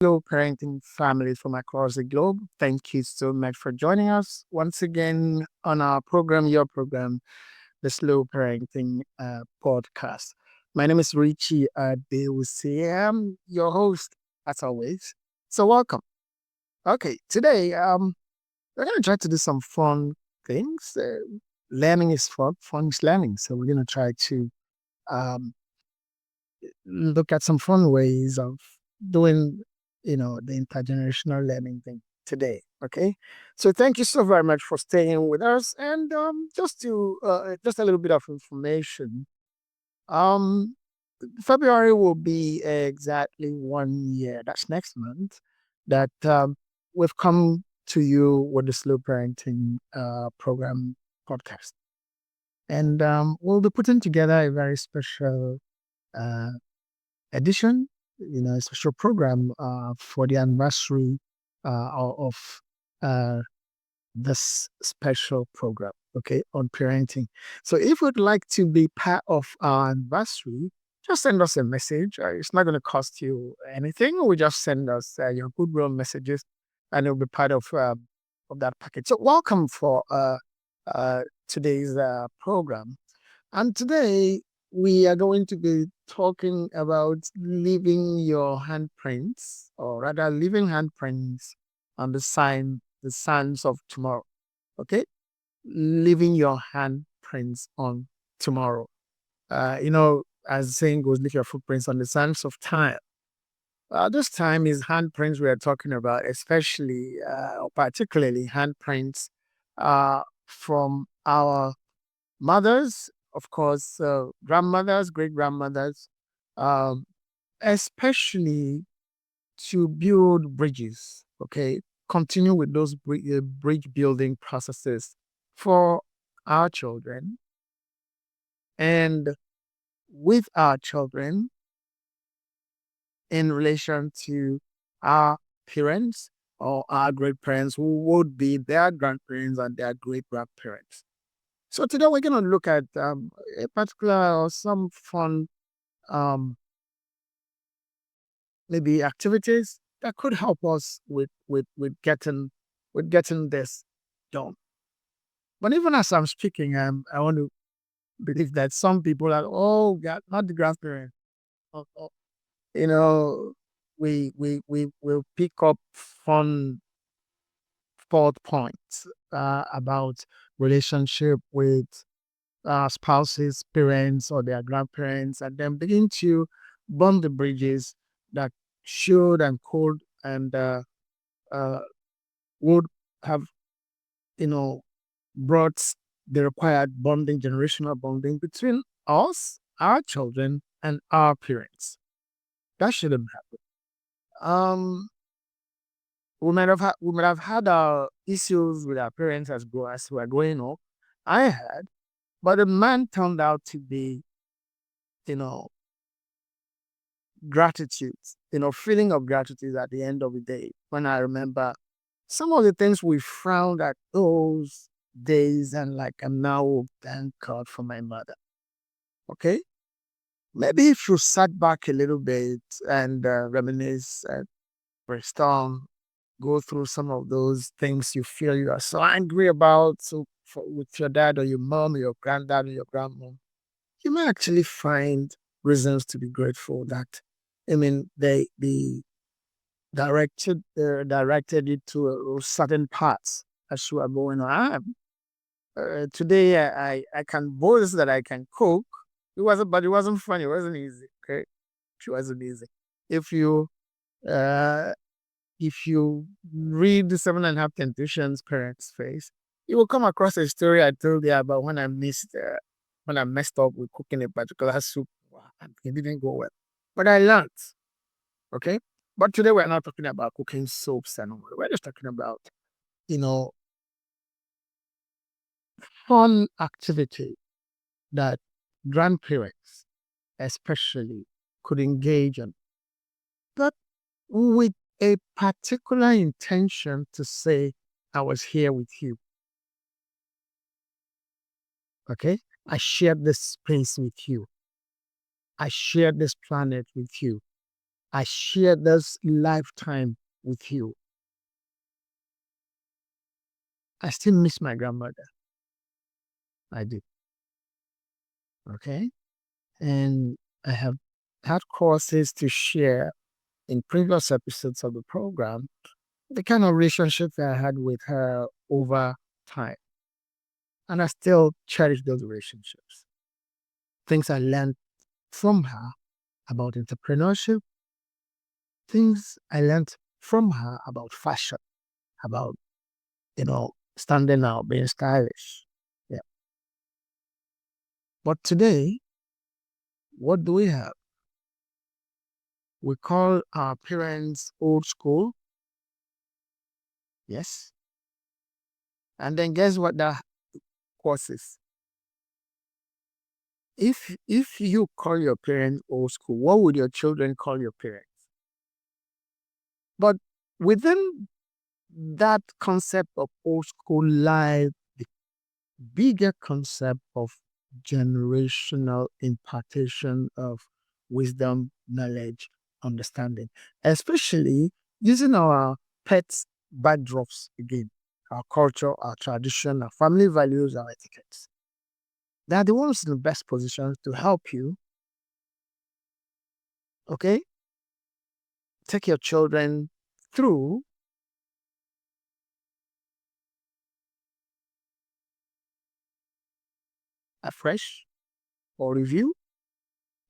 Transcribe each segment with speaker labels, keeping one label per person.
Speaker 1: Hello, parenting families from across the globe. Thank you so much for joining us once again on our program, your program, the Slow Parenting Podcast. My name is Richie Adewusi. I'm your host, as always. So, welcome. Okay, today we're going to try to do some fun things. Learning is fun, fun is learning. So, we're going to try to um, look at some fun ways of doing, the intergenerational learning thing today. Okay. So thank you so very much for staying with us. And just a little bit of information. Um, February will be exactly 1 year. That's next month that we've come to you with the Slow Parenting program podcast. And we'll be putting together a very special uh, edition, a special program for the anniversary of uh, this special program, okay, on parenting. So if you'd like to be part of our anniversary, just send us a message. It's not going to cost you anything. We just send us your goodwill messages, and it'll be part of that package. So welcome for today's program. And today we are going to be talking about leaving your handprints, or rather, leaving handprints on the signs of tomorrow. Okay, leaving your handprints on tomorrow. As the saying goes, leave your footprints on the sands of time. This time is handprints we are talking about, especially or particularly handprints from our mothers, of course, grandmothers, great grandmothers, um, especially to build bridges. Okay, continue with those bridge building processes for our children and with our children in relation to our parents or our great parents who would be their grandparents and their great grandparents. So today we're going to look at a particular or some fun um, maybe activities that could help us with getting this done. But even as I'm speaking, I want to believe that some people are, oh God, not the grandparents. Oh, you know, we will pick up fun thought points about relationship with spouses, parents, or their grandparents, and then begin to burn the bridges that should and could and uh, would have, you know, brought the required bonding, generational bonding between us, our children, and our parents. That shouldn't happen. We might have had our issues with our parents as we were growing up. I had, but the man turned out to be, you know, gratitude, feeling of gratitude at the end of the day. When I remember some of the things we found at those days, and like I'm now, oh, thank God for my mother. Okay. Maybe if you sat back a little bit and reminisce and brainstorm, go through some of those things you feel you are so angry about, with your dad or your mom or your granddad or your grandmom, you may actually find reasons to be grateful that, I mean, they directed you to certain paths as you are going on. Today, I can boast that I can cook. But it wasn't funny. It wasn't easy. Okay, it wasn't easy. If you uh, if you read the 7.5 Temptations parents face, you will come across a story I told you about when I messed up with cooking a particular soup. Wow, and it didn't go well, but I learned. Okay, but today we're not talking about cooking soaps and all. We're just talking about, you know fun activity that grandparents especially could engage in, but with a particular intention to say, I was here with you. Okay. I shared this space with you. I shared this planet with you. I shared this lifetime with you. I still miss my grandmother. I do. Okay. And I have had courses to share in previous episodes of the program, the kind of relationship I had with her over time. And I still cherish those relationships. Things I learned from her about entrepreneurship, things I learned from her about fashion, about, standing out, being stylish. Yeah. But today, what do we have? We call our parents old school. Yes. And then guess what that causes? If you call your parents old school, what would your children call your parents? But within that concept of old school lies the bigger concept of generational impartation of wisdom, knowledge, understanding, especially using our pets backdrops again, our culture, our tradition, our family values, our etiquettes. They are the ones in the best positions to help you, okay, take your children through a fresh or review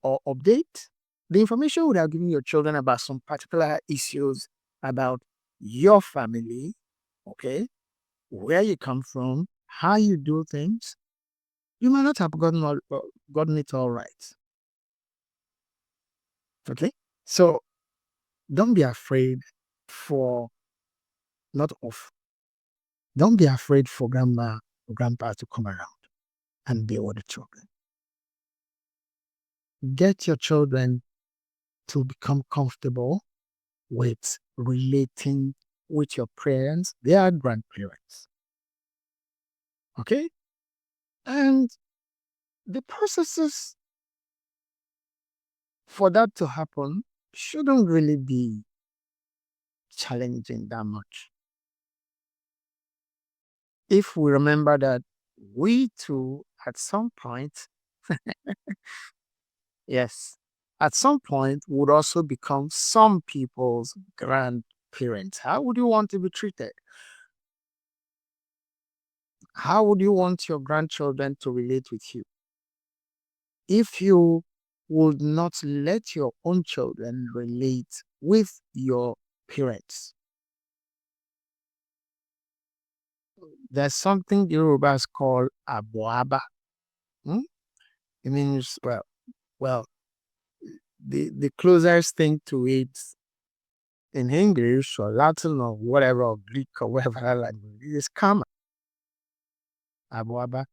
Speaker 1: or update the information would have given your children about some particular issues about your family, okay, where you come from, how you do things. You might not have gotten it all right. Okay, so don't be afraid for not of don't be afraid for grandma or grandpa to come around and be with the children. Get your children to become comfortable with relating with your parents, their grandparents. Okay? And the processes for that to happen shouldn't really be challenging that much. If we remember that we too, at some point, yes, at some point would also become some people's grandparents. How would you want to be treated? How would you want your grandchildren to relate with you? If you would not let your own children relate with your parents, there's something the Yorubas call aboaba. Hmm? It means, well, the closest thing to it in English or Latin or whatever, or Greek or whatever language is karma. Aboaba.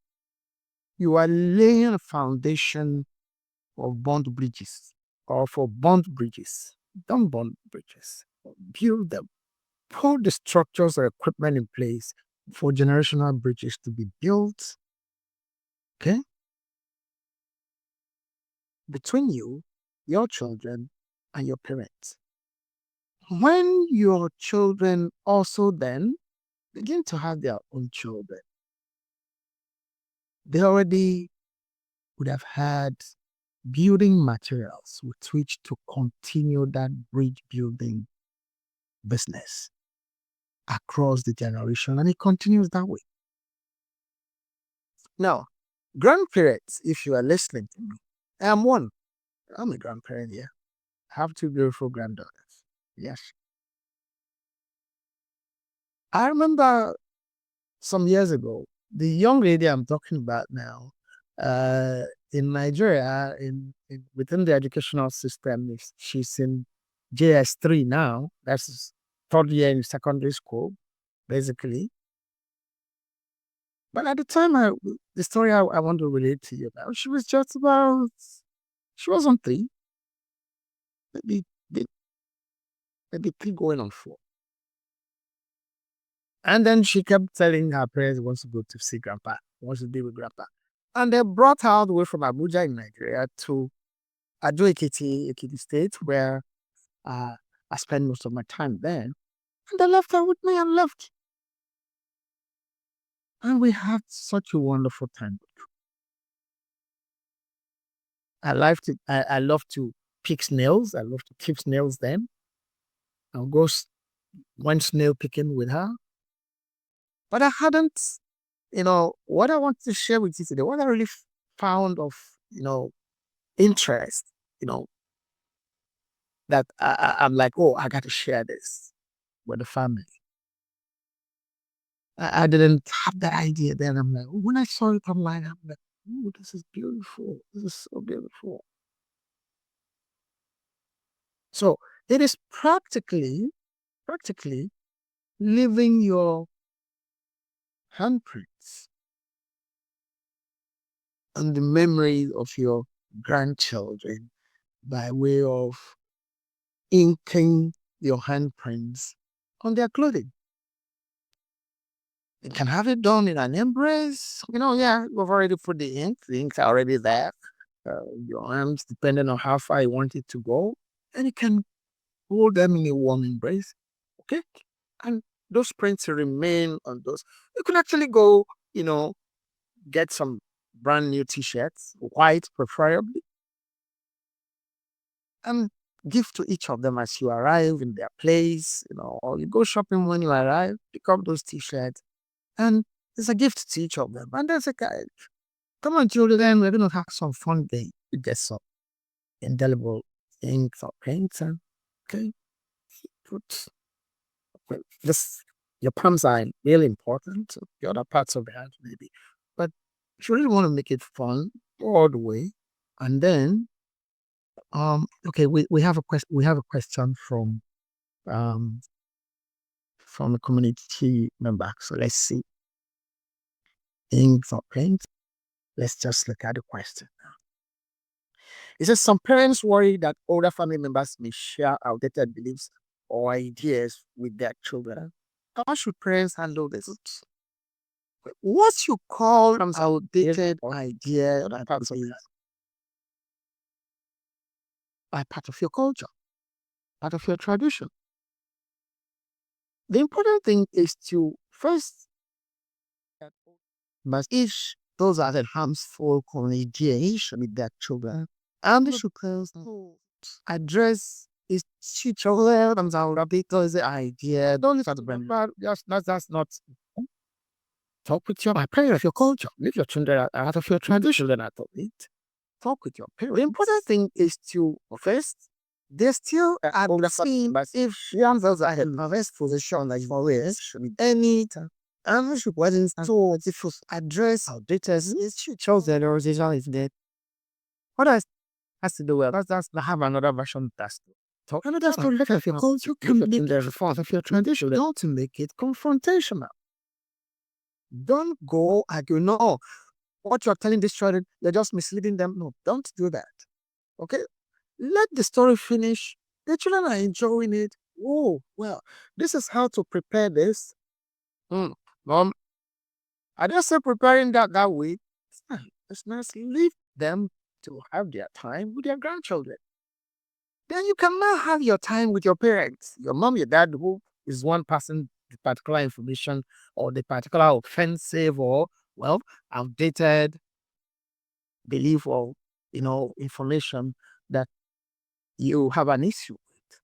Speaker 1: You are laying a foundation of bond bridges or for bond bridges. Don't bond bridges. Build them. Put the structures or equipment in place for generational bridges to be built, okay, between you, your children, and your parents. When your children also then begin to have their own children, they already would have had building materials with which to continue that bridge building business across the generation, and it continues that way. Now, grandparents, if you are listening to me, I'm one. I'm a grandparent here. I have two beautiful granddaughters. Yes. I remember some years ago, the young lady I'm talking about now, uh, in Nigeria, within the educational system, she's in JS3 now. That's third year in secondary school, basically. But at the time, the story I want to relate to you about, she wasn't three, maybe, maybe three going on four. And then she kept telling her parents wants to go to see grandpa, wants to be with grandpa. And they brought her all the way from Abuja in Nigeria to Ado Ekiti State, where I spent most of my time then. And they left her with me and left. And we had such a wonderful time. I love to pick snails. I love to keep snails then. I'll go one snail picking with her. But I hadn't, what I want to share with you today, what I really found of, interest, you know, that I'm like, oh, I got to share this with the family. I didn't have that idea then. I'm like, when I saw it online, I'm like, oh, this is beautiful. This is so beautiful. So it is practically leaving your handprints on the memory of your grandchildren by way of inking your handprints on their clothing. You can have it done in an embrace. Yeah, we've already put the ink. The ink's already there. Your arms, depending on how far you want it to go. And you can hold them in a warm embrace. Okay? And those prints remain on those. You can actually go, get some brand new t-shirts, white preferably, and give to each of them as you arrive in their place, or you go shopping when you arrive, pick up those t-shirts, and it's a gift to each of them. And there's a guy, come on, children, we're going to have some fun day. You get some indelible inks or paints, and okay, put this. Your palms are really important. The other parts of the hand, maybe, but if you really want to make it fun all the way, and then okay, we have a question. We have a question um from a community member. So let's see. Inks or paints. Let's just look at the question. It says some parents worry that older family members may share outdated beliefs or ideas with their children. How should parents handle this? What you call an outdated idea or part of your culture, part of your tradition. The important thing is to first, but if those are the harmful communication with their children, and they should address is children and because the idea don't look at the brand. That's not talk with your parents of your culture. Leave your children out of your tradition and out of it. Talk with your parents. The important thing is to first they still are the same, but if young girls are in the best position like always should be any time. And should wasn't so if you address how data is shows that the organization is dead. What else has to do with that's have another version of that. Talk another story of your culture can be the response of your tradition. Don't make it confrontational. Don't go argue. No, what you're telling this child, you're just misleading them. No, don't do that. Okay? Let the story finish. The children are enjoying it. Oh, well, this is how to prepare this. Mom, I just say preparing that way. It's nice. Leave them to have their time with their grandchildren. Then you can now have your time with your parents, your mom, your dad, who is one passing the particular information or the particular offensive or, well, outdated belief or, information that you have an issue with.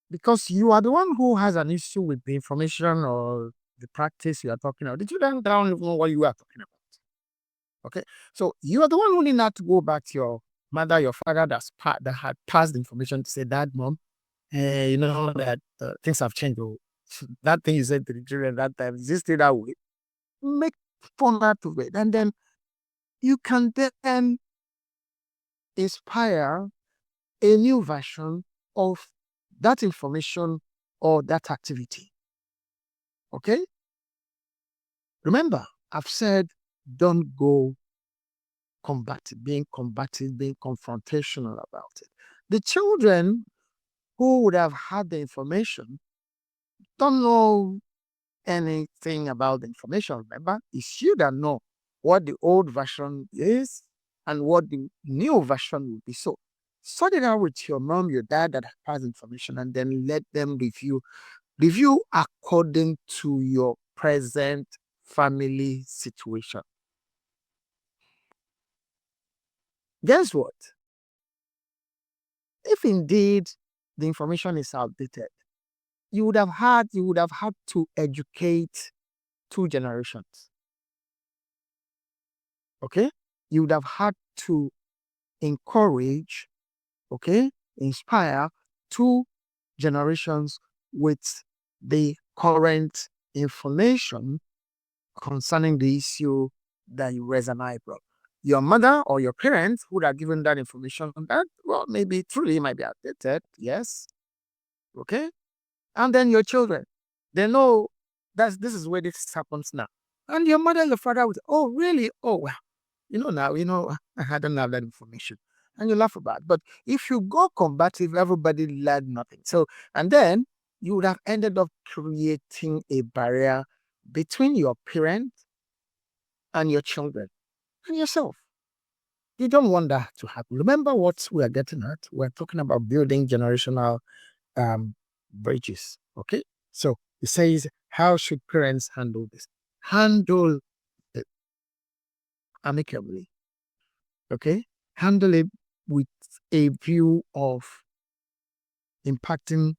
Speaker 1: Because you are the one who has an issue with the information or the practice you are talking about. Did you learn down even know what you are talking about? Okay. So you are the one who need not to go back to your mother, your father that had passed the information to say, Dad, Mom, you know that things have changed. Oh. That thing you said to the children that time, is it still that way? Make fun that of it. And then you can then inspire a new version of that information or that activity. Okay? Remember, I've said don't go being combative, being confrontational about it. The children who would have had the information don't know anything about the information. Remember, it's you that know what the old version is and what the new version will be. So Sort it out with your mom, your dad that has information, and then let them review according to your present family situation. Guess what? If indeed the information is outdated, you would have had to educate two generations. Okay? You would have had to encourage, okay, inspire two generations with the current information concerning the issue that you raise an eyebrow. Your mother or your parents would have given that information on that. Well, maybe truly might be outdated. Yes. Okay. And then your children, they know this is where this happens now. And your mother and your father would, oh, really? Oh, well, now, I don't have that information. And you laugh about it. But if you go combative, everybody learned nothing. So, and then you would have ended up creating a barrier between your parents and your children and yourself. You don't want that to happen. Remember what we are getting at? We're talking about building generational bridges. Okay. So it says, how should parents handle this? Handle it amicably. Okay. Handle it with a view of impacting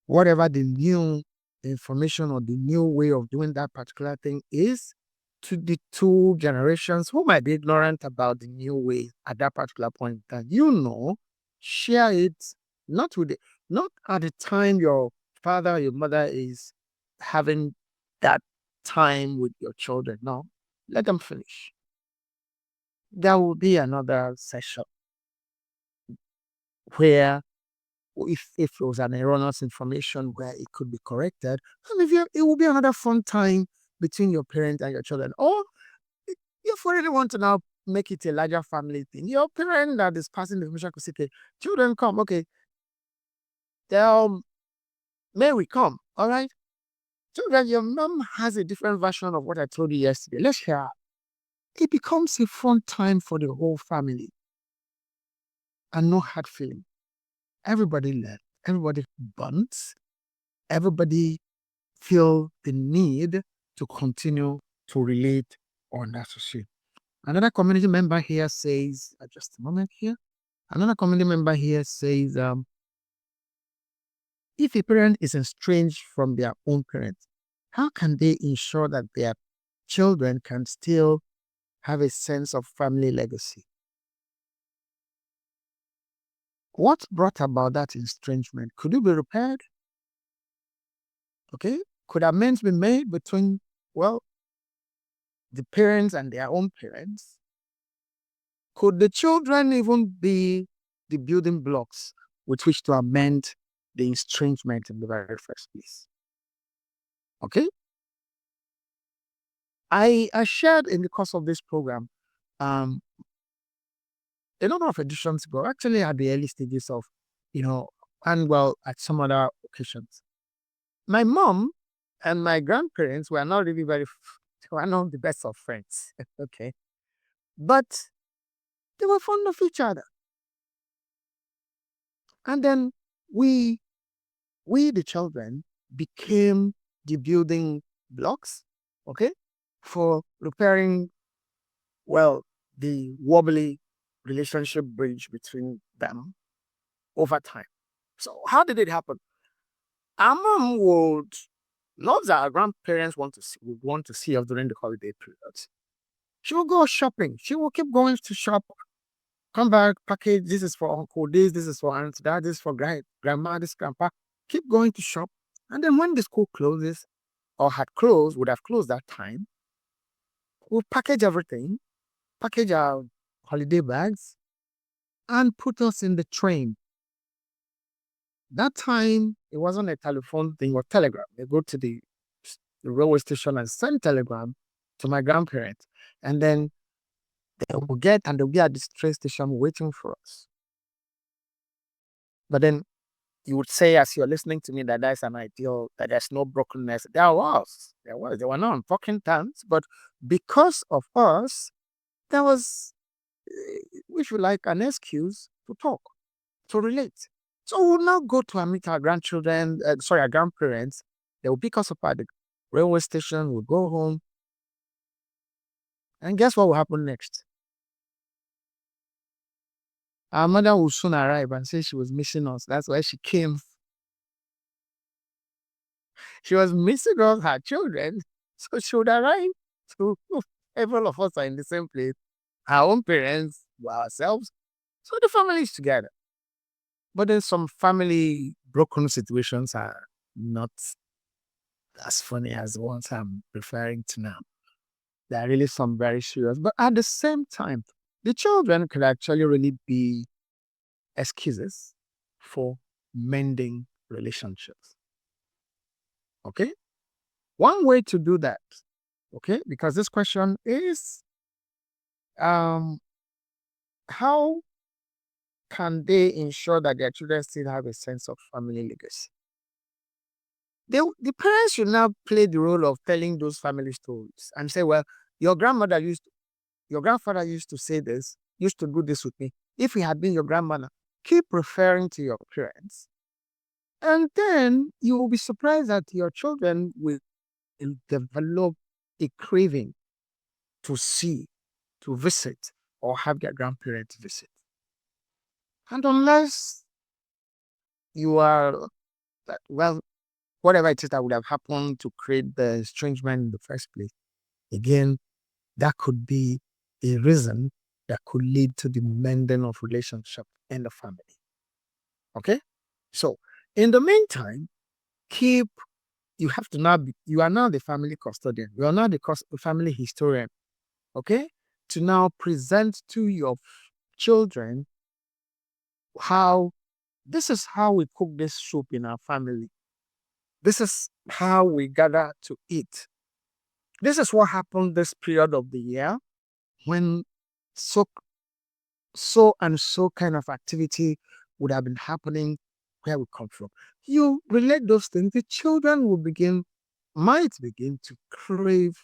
Speaker 1: whatever the new information or the new way of doing that particular thing is to the two generations who might be ignorant about the new way at that particular point that share it not at the time your father or your mother is having that time with your children. No, let them finish. There will be another session where if there was an erroneous information where it could be corrected, and it will be another fun time between your parent and your children. Or if you really want to now make it a larger family thing, your parent that is passing the information could say, okay, children come, okay, may we come, all right? Children, your mom has a different version of what I told you yesterday. Let's hear her. It becomes a fun time for the whole family and no hard feeling. Everybody learns, everybody bonds, everybody feel the need to continue to relate or associate. Another community member here says, just a moment here. Another community member here says, if a parent is estranged from their own parent, how can they ensure that their children can still have a sense of family legacy? What brought about that estrangement? Could it be repaired? Okay. Could amends be made between, well, the parents and their own parents? Could the children even be the building blocks with which to amend the estrangement in the very first place? Okay. I shared in the course of this program um, a number of editions ago, actually at the early stages of, and well, at some other occasions. My mom and my grandparents were not really they were not the best of friends. Okay. But they were fond of each other. And then we, the children, became the building blocks, okay, for repairing, well, the wobbly relationship bridge between them over time. So how did it happen? Our mom would, not that our grandparents would want to see us during the holiday periods. She will go shopping. She will keep going to shop, come back, package. This is for uncle, this is for aunt, that is for grandma, this grandpa. Keep going to shop. And then when the school closes or would have closed that time, we'll package everything, package our holiday bags, and put us in the train. That time, it wasn't a telephone thing or telegram. They go to the railway station and send telegram to my grandparents. And then they'll be at the train station waiting for us. But then you would say, as you're listening to me, that that's an ideal, that there's no brokenness. There was. There were no broken terms, but because of us, there was, if you like, an excuse to talk. to relate. So we'll now go to and meet our grandchildren, our grandparents. They will pick us up at the railway station. We'll go home. And guess what will happen next? Our mother will soon arrive and say she was missing us. That's why she came. She was missing all her children. So she would arrive. So every of us are in the same place. Our own parents, ourselves. So the family is together. But then some family broken situations are not as funny as the ones I'm referring to now. There are really some very serious. But at the same time, the children could actually really be excuses for mending relationships. Okay? One way to do that, okay, because this question is how can they ensure that their children still have a sense of family legacy? The parents should now play the role of telling those family stories and say, well, your grandfather used to say this, used to do this with me. If he had been your grandmother, keep referring to your parents. And then you will be surprised that your children will develop a craving to see, to visit, or have their grandparents visit. And unless you are, well, whatever it is that would have happened to create the estrangement in the first place, again, that could be a reason that could lead to the mending of relationship in the family. Okay? So, in the meantime, you have to now you are now the family custodian. You are now the family historian. Okay? To now present to your children how this is how we cook this soup in our family. This is how we gather to eat. This is what happened this period of the year when so and so kind of activity would have been happening where we come from. You relate those things, the children might begin to crave,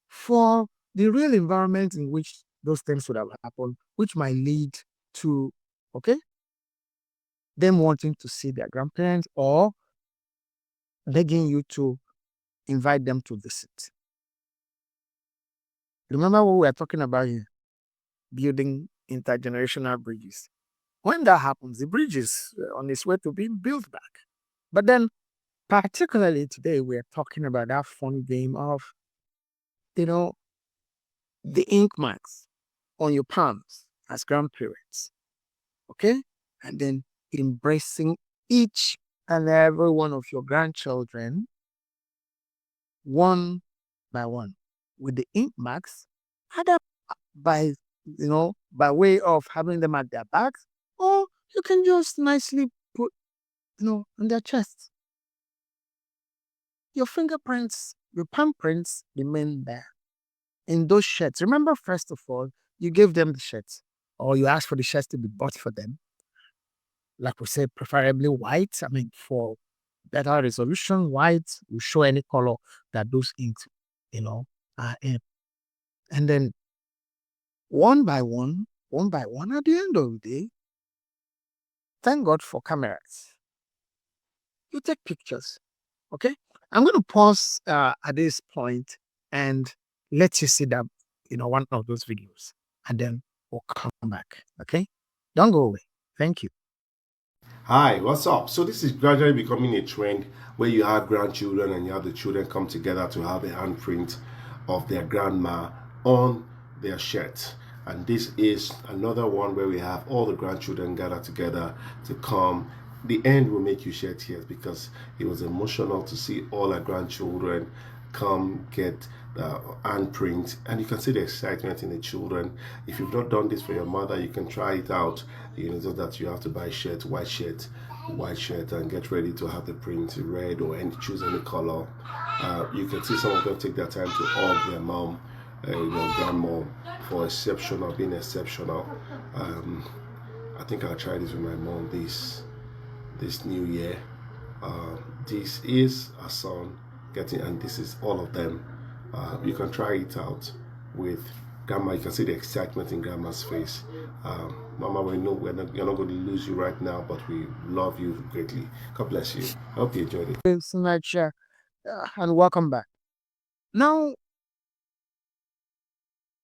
Speaker 1: for the real environment in which those things would have happened, which might lead to, them wanting to see their grandparents or begging you to invite them to visit. Remember what we were talking about here? Building intergenerational bridges. When that happens, the bridge is on its way to being built back. But then, particularly today, we're talking about that fun game of, the ink marks on your palms as grandparents. Okay? And then embracing each and every one of your grandchildren one by one with the ink marks, either by way of having them at their backs, or you can just nicely put on their chests. Your fingerprints, your palm prints remain there in those shirts. Remember, first of all, you gave them the shirts, or you asked for the shirts to be bought for them. Like we said, preferably white. I mean, for better resolution, white will show any color that those inks, are in. And then one by one, at the end of the day, thank God for cameras. You take pictures. Okay? I'm going to pause at this point and let you see that, one of those videos. And then we'll come back. Okay? Don't go away. Thank you.
Speaker 2: Hi, what's up? So this is gradually becoming a trend where you have grandchildren and you have the children come together to have a handprint of their grandma on their shirt. And this is another one where we have all the grandchildren gather together to come. The end will make you shed tears because it was emotional to see all our grandchildren come get the handprint, and you can see the excitement in the children. If you've not done this for your mother, you can try it out. So that you have to buy white shirt, and get ready to have the print red or choose any color. You can see some of them take their time to hug their mom, grandma, for being exceptional. I think I'll try this with my mom this new year. This is a son and this is all of them. You can try it out with Grandma, you can see the excitement in Grandma's face. Mama, we know you're not going to lose you right now, but we love you greatly. God bless you. I hope you enjoyed it.
Speaker 1: Thanks so much, and welcome back. Now,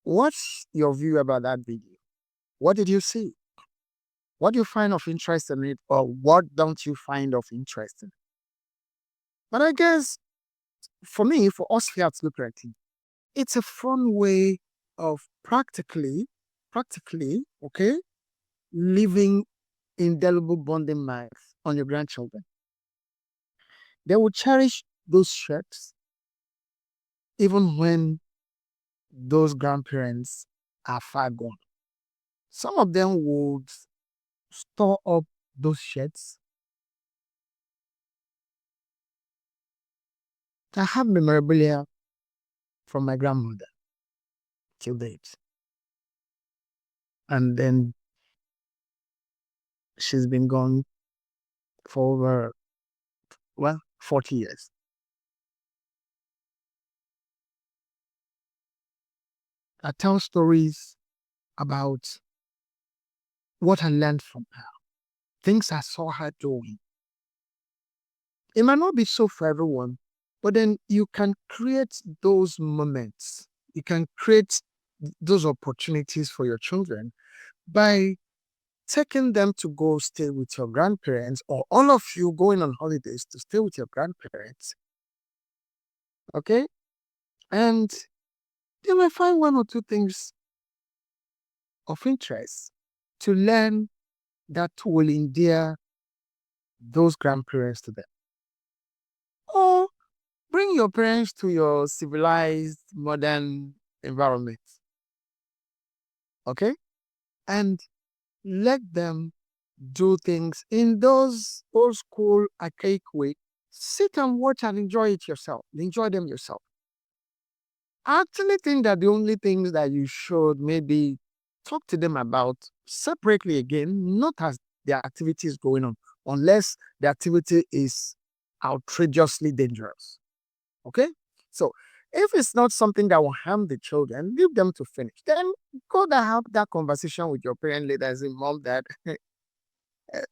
Speaker 1: what's your view about that video? What did you see? What do you find of interest in it, or what don't you find of interest in it? But I guess for me, for us here at Look Parenting, it's a fun way of practically, okay, leaving indelible bonding marks on your grandchildren. They will cherish those shirts even when those grandparents are far gone. Some of them would store up those shirts. I have memorabilia from my grandmother till date. And then she's been gone for over, 40 years. I tell stories about what I learned from her, things I saw her doing. It might not be so for everyone, but then you can create those moments. You can create those opportunities for your children by taking them to go stay with your grandparents, or all of you going on holidays to stay with your grandparents. Okay? And they might find one or two things of interest to learn that will endear those grandparents to them. Or bring your parents to your civilized, modern environment. Okay? And let them do things in those old school, archaic way. Sit and watch and enjoy it yourself. Enjoy them yourself. I actually think that the only things that you should maybe talk to them about separately again, not as the activity is going on, unless the activity is outrageously dangerous. Okay? So if it's not something that will harm the children, leave them to finish. Then go to have that conversation with your parent later as a mom that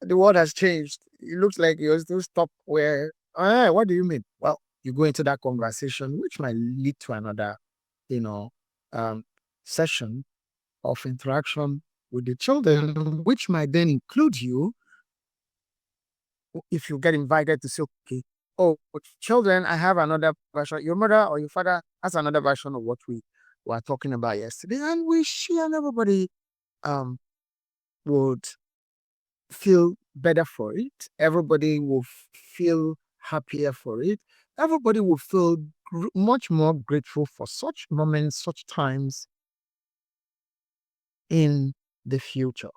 Speaker 1: the world has changed. It looks like you're still stuck where, what do you mean? Well, you go into that conversation, which might lead to another, you know, um, session of interaction with the children, which might then include you if you get invited to say, okay, oh, children, I have another version. Your mother or your father has another version of what we were talking about yesterday. And we share, and everybody um, would feel better for it. Everybody will feel happier for it. Everybody will feel much more grateful for such moments, such times in the future.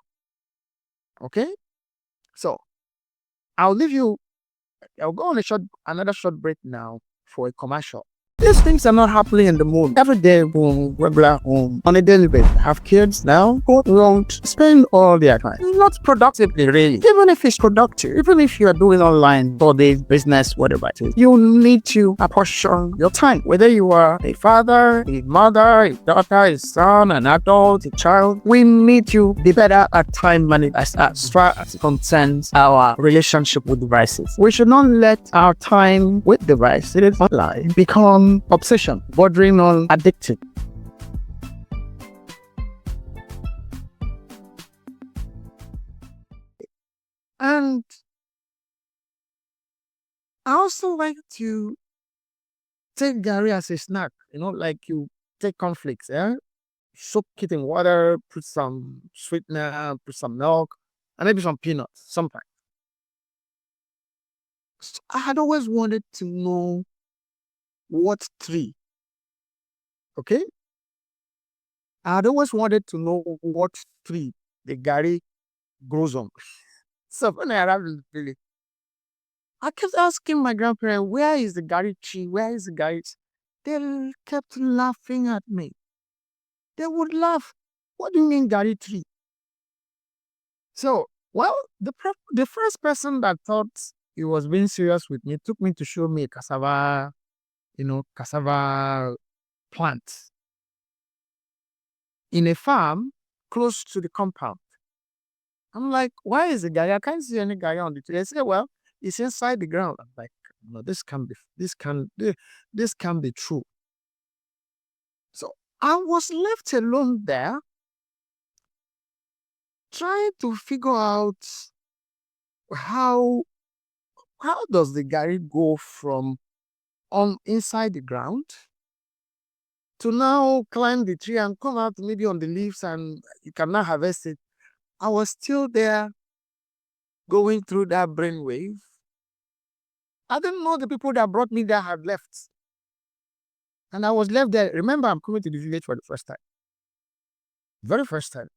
Speaker 1: Okay? So I'll leave you, I'll go on another short break now for a commercial. These things are not happening in the moon. Every day, boom, regular home, on a daily basis. Have kids now, who won't spend all their time. Not productively, really. Even if it's productive, even if you are doing online, studies, business, whatever it is, you need to apportion your time. Whether you are a father, a mother, a daughter, a son, an adult, a child, we need to be better at time management as far as it concerns our relationship with devices. We should not let our time with devices online become obsession, bordering on addictive. And I also like to take Gary as a snack, like you take cornflakes, soak it in water, put some sweetener, put some milk, and maybe some peanuts sometimes. So I had always wanted to know what tree, okay? I had always wanted to know what tree the Gary grows on. So when I arrived in the village, I kept asking my grandparents, where is the Gary tree? Where is the Gary tree? They kept laughing at me. They would laugh. What do you mean Gary tree? So, well, the first person that thought he was being serious with me took me to show me a cassava plant. in a farm close to the compound. I'm like, why is the guy? I can't see any guy on the tree. They say, well, it's inside the ground. I'm like, no, this can be true. So I was left alone there, trying to figure out how how does the Gary go from on inside the ground to now climb the tree and come out maybe on the leaves and you can now harvest it. I was still there going through that brainwave. I didn't know the people that brought me there had left. And I was left there. Remember, I'm coming to the village for the first time. Very first time.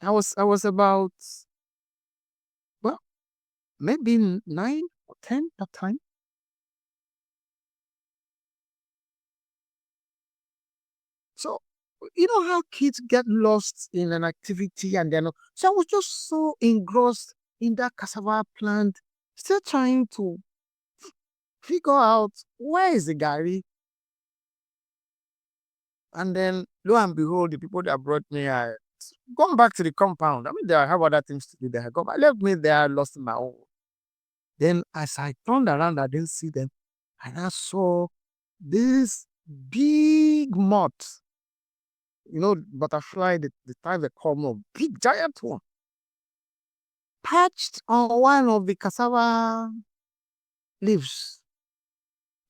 Speaker 1: I was about, well, maybe 9 or 10 that time. So you know how kids get lost in an activity and then so I was just so engrossed in that cassava plant, still trying to figure out where is the Gary. And then lo and behold, the people that brought me are gone back to the compound. I mean, they have other things to do. They had gone. I left me there, lost my own. Then as I turned around, I didn't see them. And I saw this big moth, butterfly, the type they call them, big giant one, perched on one of the cassava leaves.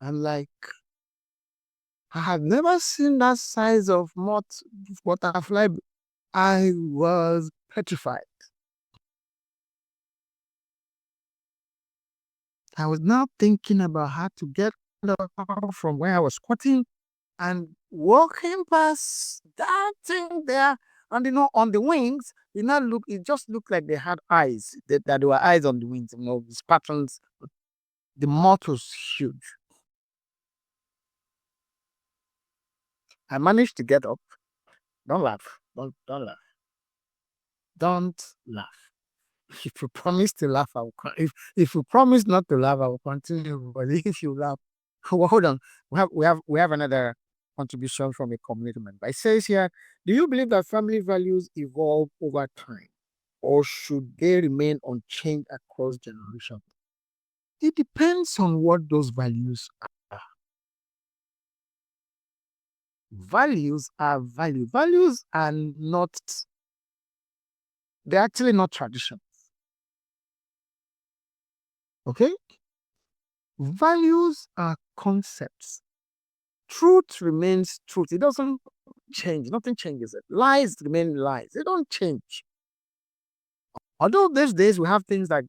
Speaker 1: I'm like, I had never seen that size of moth butterfly. I was petrified. I was now thinking about how to get up from where I was squatting and walking past that thing there. And on the wings, it just looked like they had eyes, that there were eyes on the wings, these patterns. The moth was huge. I managed to get up. Don't laugh. Don't laugh. Don't laugh. If you promise to laugh, if you promise not to laugh, I will continue. But if you laugh, well, hold on. We have another contribution from a community member. It says here, do you believe that family values evolve over time, or should they remain unchanged across generations? It depends on what those values are. Values are value. Values are not. They're actually not tradition. Okay, values are concepts. Truth remains truth. It doesn't change. Nothing changes it. Lies remain lies. They don't change. Although these days we have things like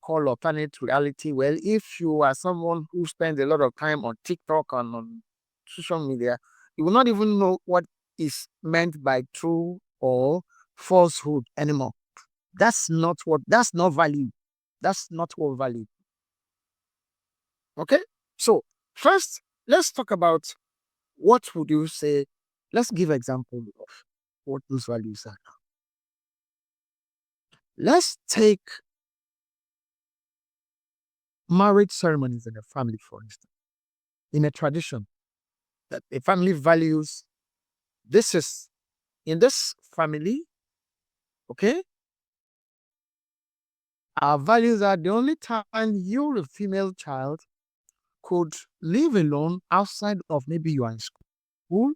Speaker 1: call alternate reality. Well, if you are someone who spends a lot of time on TikTok and on social media, you will not even know what is meant by true or falsehood anymore. That's not value. That's not what value. Okay? So first, let's talk about what would you say. Let's give example of what those values are. Let's take marriage ceremonies in a family, for instance. In a tradition that a family values, this is in this family, okay? Our values are the only time you, a female child, could live alone outside of maybe you are in school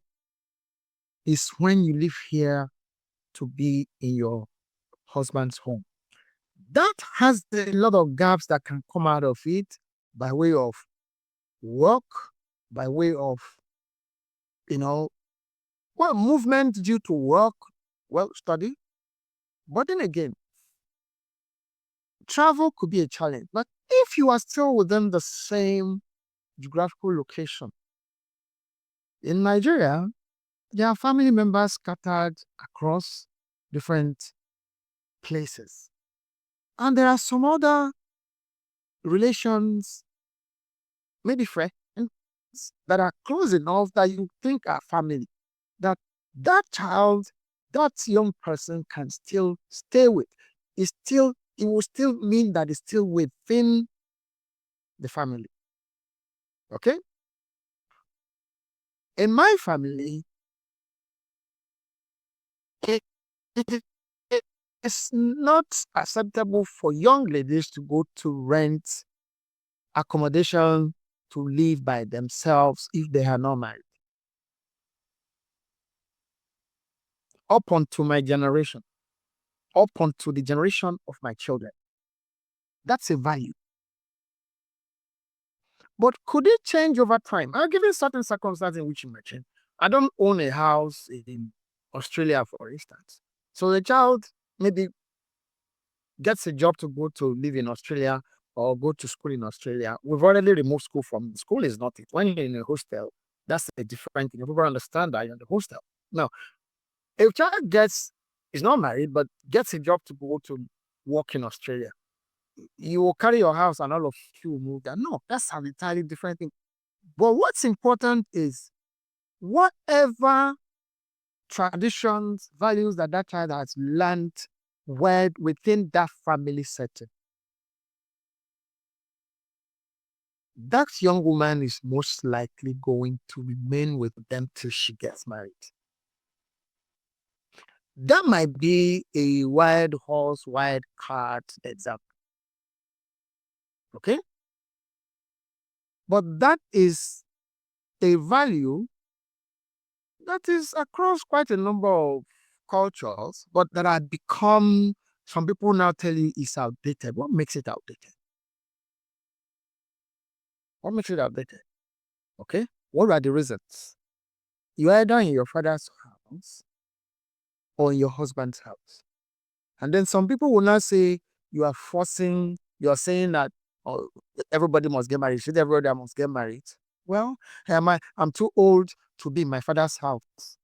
Speaker 1: is when you live here to be in your husband's home. That has a lot of gaps that can come out of it by way of work, by way of, movement due to work, study. But then again, travel could be a challenge. But if you are still within the same geographical location, in Nigeria, there are family members scattered across different places. And there are some other relations, maybe friends, that are close enough that you think are family, that child, that young person can still stay with. It will still mean that it's still within the family. Okay? In my family, It is not acceptable for young ladies to go to rent accommodation to live by themselves if they are not married. Up onto my generation, up onto the generation of my children. That's a value. But could it change over time? I'll give you certain circumstances in which you mentioned. I don't own a house in Australia, for instance. So the child maybe gets a job to go to live in Australia or go to school in Australia. We've already removed school from school is not it. When you're in a hostel, that's a different thing. People understand that you're in the hostel. Now, if child gets is not married but gets a job to go to work in Australia, you will carry your house and all of you will move there. No, that's an entirely different thing. But what's important is whatever traditions, values that that child has learned within that family setting, that young woman is most likely going to remain with them till she gets married. That might be a wild horse, wild card example. Okay? But that is a value that is across quite a number of cultures, but that had become, some people now tell you is outdated. What makes it outdated? What makes it outdated? Okay? What are the reasons? You're either in your father's house or in your husband's house. And then some people will not say you're saying that oh, everybody must get married. Should everybody must get married? Well, I'm too old to be in my father's house.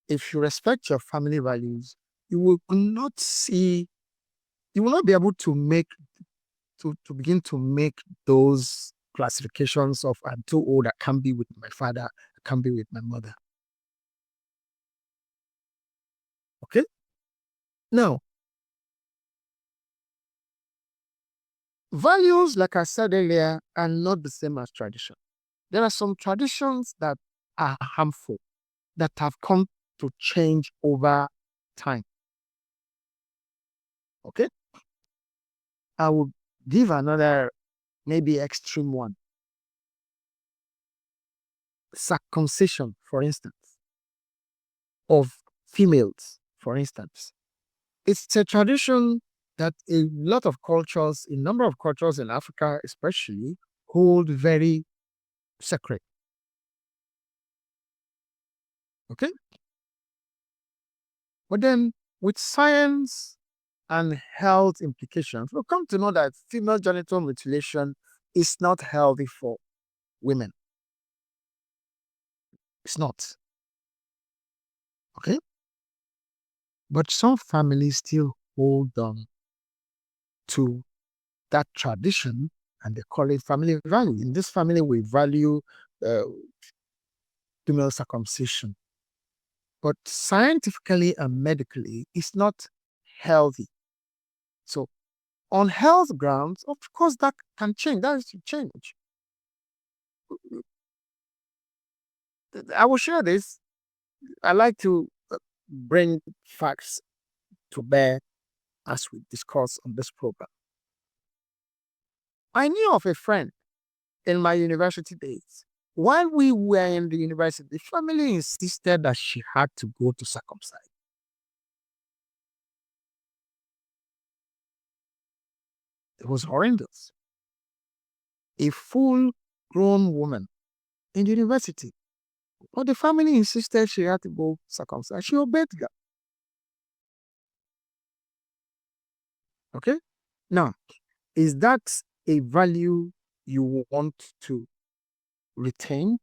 Speaker 1: If you respect your family values, you will not see, you will not be able to to begin to make those classifications of I'm too old, I can't be with my father, I can't be with my mother. Okay? Now, values, like I said earlier, are not the same as tradition. There are some traditions that are harmful, that have come to change over time. Okay? I will give another maybe extreme one. Circumcision, for instance, of females, for instance. It's a tradition that a lot of cultures, a number of cultures in Africa especially, hold very sacred. Okay? But then with science and health implications, we'll come to know that female genital mutilation is not healthy for women. It's not. Okay? But some families still hold on to that tradition and they call it family value. In this family, we value uh, female circumcision. But scientifically and medically, it's not healthy. So, on health grounds, of course, that can change. That is to change. I will share this. I like to bring facts to bear as we discuss on this program. I knew of a friend in my university days. While we were in the university, the family insisted that she had to go to circumcise. It was horrendous. A full grown woman in the university. But the family insisted she had to go circumcise. She obeyed that. Okay? Now, is that a value you want to retain?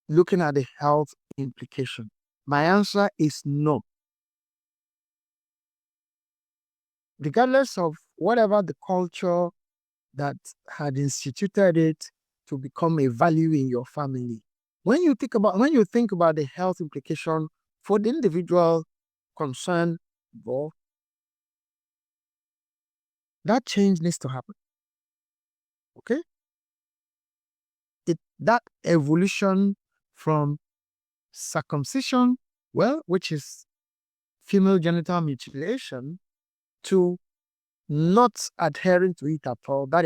Speaker 1: Looking at the health implication. My answer is no. Regardless of whatever the culture that had instituted it to become a value in your family. When you think about the health implication for the individual concerned involved, that change needs to happen. Okay? That evolution from circumcision, well, which is female genital mutilation, to not adhering to it at all. That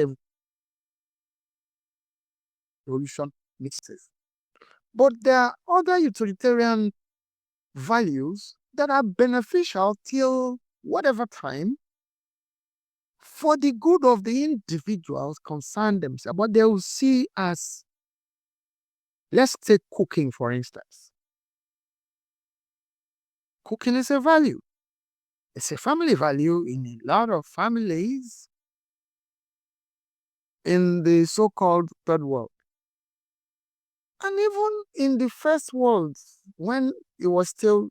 Speaker 1: evolution mixes. But there are other utilitarian values that are beneficial till whatever time for the good of the individuals concerned themselves. But they will see as, let's take cooking, for instance. Cooking is a value. It's a family value in a lot of families in the so-called third world. And even in the first world, when it was still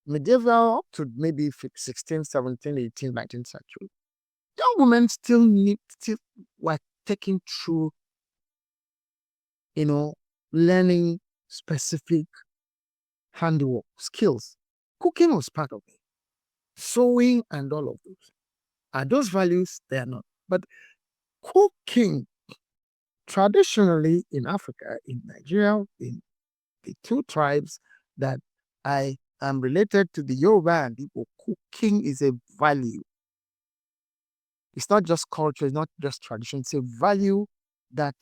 Speaker 1: medieval up to maybe 16th, 17th, 18th, 19th century, young women still were taken through, learning specific handiwork skills. Cooking was part of it. Sewing and all of those. Are those values? They are not. But cooking, traditionally in Africa, in Nigeria, in the two tribes that I am related to, the Yoruba and Igbo, cooking is a value. It's not just culture, it's not just tradition, it's a value that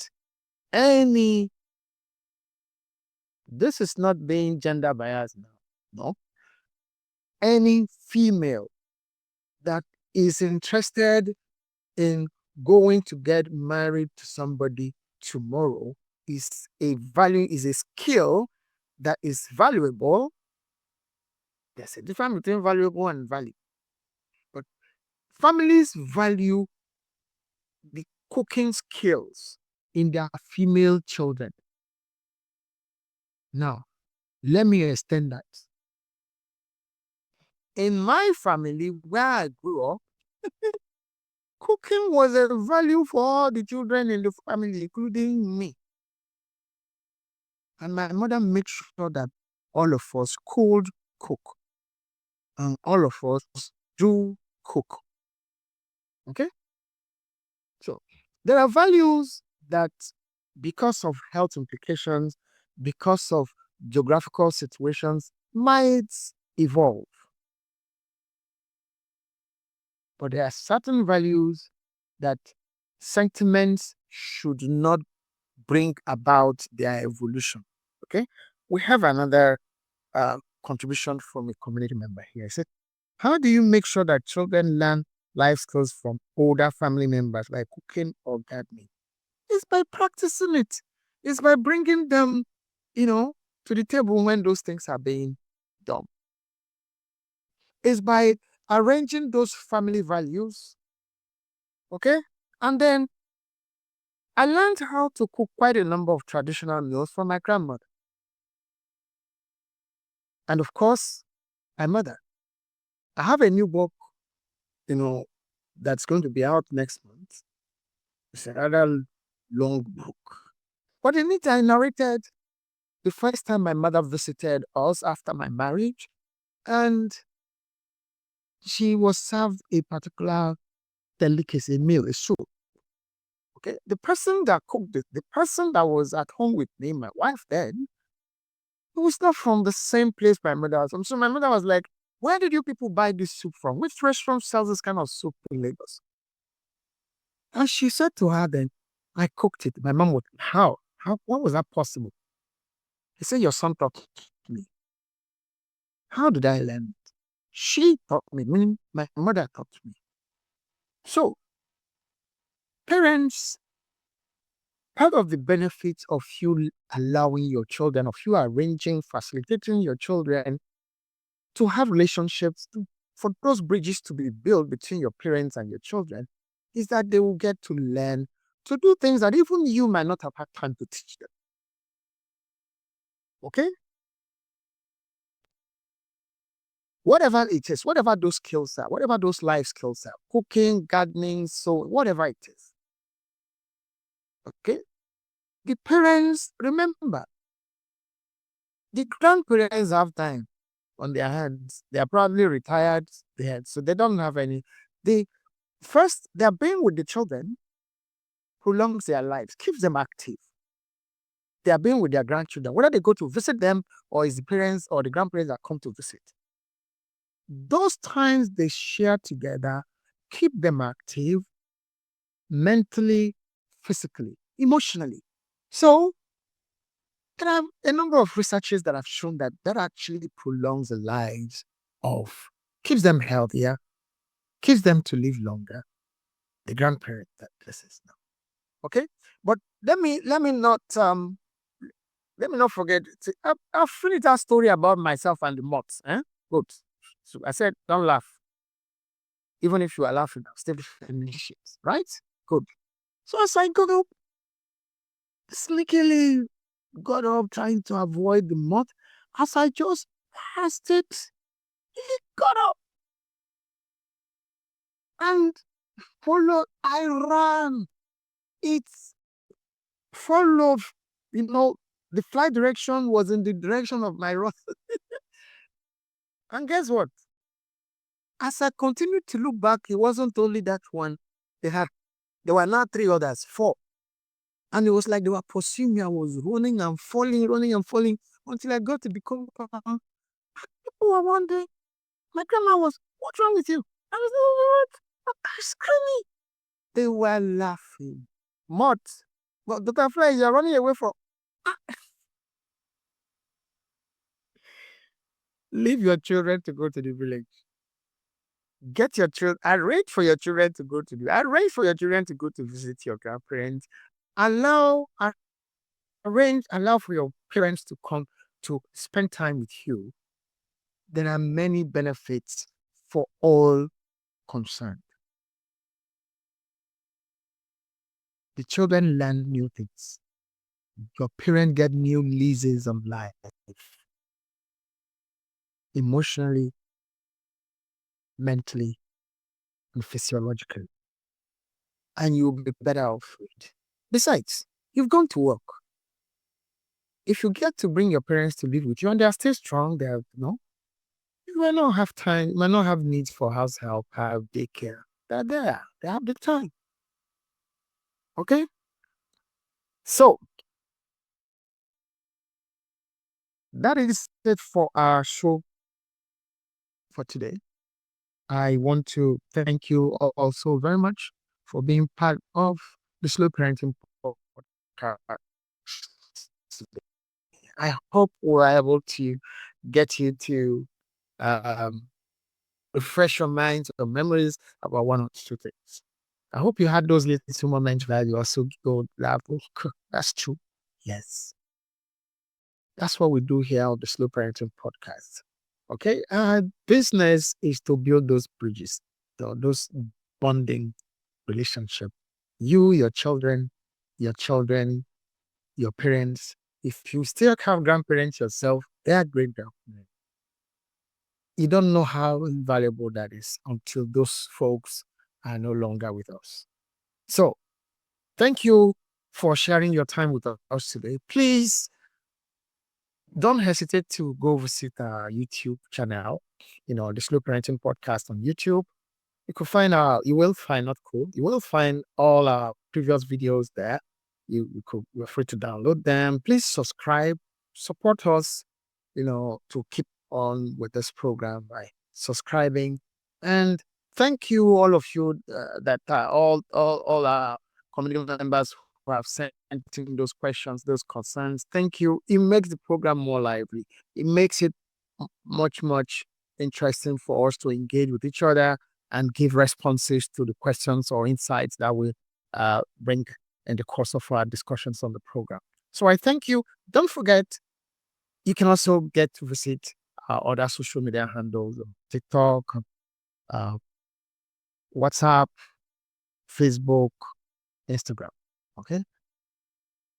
Speaker 1: any, this is not being gender biased now, no. Any female that is interested in going to get married to somebody tomorrow is a value, is a skill that is valuable. There's a difference between valuable and value. But families value the cooking skills in their female children. Now, let me extend that. In my family, where I grew up, cooking was a value for all the children in the family, including me. And my mother made sure that all of us could cook. And all of us do cook. Okay? So there are values that, because of health implications, because of geographical situations, might evolve. But there are certain values that sentiments should not bring about their evolution. Okay? We have another contribution from a community member here. I said, how do you make sure that children learn life skills from older family members like cooking or gardening? It's by practicing it. It's by bringing them, to the table when those things are being done. It's by arranging those family values. Okay? And then I learned how to cook quite a number of traditional meals from my grandmother. And of course, my mother. I have a new book, that's going to be out next month. It's a rather long book. But in it, I narrated the first time my mother visited us after my marriage, and she was served a particular delicacy, meal, a soup. Okay, the person that cooked it, the person that was at home with me, my wife then, it was not from the same place my mother was from. So my mother was like, where did you people buy this soup from? Which restaurant sells this kind of soup in Lagos? And she said to her then, I cooked it. My mom would, how? What was that possible? He said, your son taught me. How did I learn it? She taught me, meaning my mother taught me. So, parents, part of the benefits of you allowing your children, of you arranging, facilitating your children to have relationships, for those bridges to be built between your parents and your children, is that they will get to learn to do things that even you might not have had time to teach them. Okay? Whatever it is, whatever those skills are, whatever those life skills are, cooking, gardening, so whatever it is. Okay? The parents, remember, the grandparents have time on their hands. They are probably retired, so they don't have any. They're being with the children prolongs their lives, keeps them active. they are being with their grandchildren, whether they go to visit them or it's the parents or the grandparents that come to visit. Those times they share together keep them active mentally, physically, emotionally. So there are a number of researches that have shown that that actually prolongs the lives of, keeps them healthier, keeps them to live longer. The grandparent that this is now. Okay, but let me not forget. I'll finish that story about myself and the moths. Good. So I said, don't laugh. Even if you are laughing, I'll still finish it. Right? Good. So as I got up, sneakily got up, trying to avoid the moth. As I just passed it, he got up and followed. I ran. It's followed. You know, the flight direction was in the direction of my run. And guess what? As I continued to look back, it wasn't only that one. There were now three others, four. And it was like they were pursuing me. I was running and falling until I got to the compound. People were wondering. My grandma was, what's wrong with you? I was like, what? I was screaming. They were laughing. Mott, but Dr. Fly, you're running away from. Ah, leave your children to go to the village. Get your children, arrange for your children to go to the, arrange for your children to go to visit your grandparents. Allow, allow for your parents to come to spend time with you. There are many benefits for all concerned. The children learn new things. Your parents get new leases of life, emotionally, mentally, and physiologically. And you'll be better off for it. Besides, you've gone to work. If you get to bring your parents to live with you and they are still strong, they have, you might not have time, you might not have needs for house help, have daycare. They're there. They have the time. Okay? So that is it for our show for today. I want to thank you also very much for being part of the Slow Parenting podcast. I hope we're able to get you to um, refresh your minds or memories about one or two things. I hope you had those little moments where you also go, laugh. That's true. Yes. That's what we do here on the Slow Parenting podcast. Okay. Our business is to build those bridges, those bonding relationship. You, your children, your parents. If you still have grandparents yourself, they are great grandparents. You don't know how invaluable that is until those folks are no longer with us. So, thank you for sharing your time with us today. Please don't hesitate to go visit our YouTube channel, the Slow Parenting Podcast on YouTube. You will find, not cool, you will find all our previous videos there. You're free to download them. Please subscribe, support us, to keep on with this program by subscribing. And thank you, all of you, that all our community members who have sent in those questions, those concerns. Thank you. It makes the program more lively. It makes it much interesting for us to engage with each other and give responses to the questions or insights that we bring in the course of our discussions on the program. So I thank you. Don't forget, you can also get to visit our other social media handles, TikTok, uh, WhatsApp, Facebook, Instagram. Okay.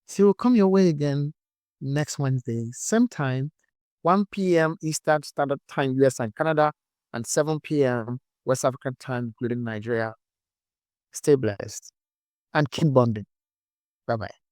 Speaker 1: So we'll come your way again next Wednesday, same time, 1 p.m. Eastern Standard Time, US and Canada, and 7 p.m. West African time, including Nigeria. Stay blessed and keep bonding. Bye bye.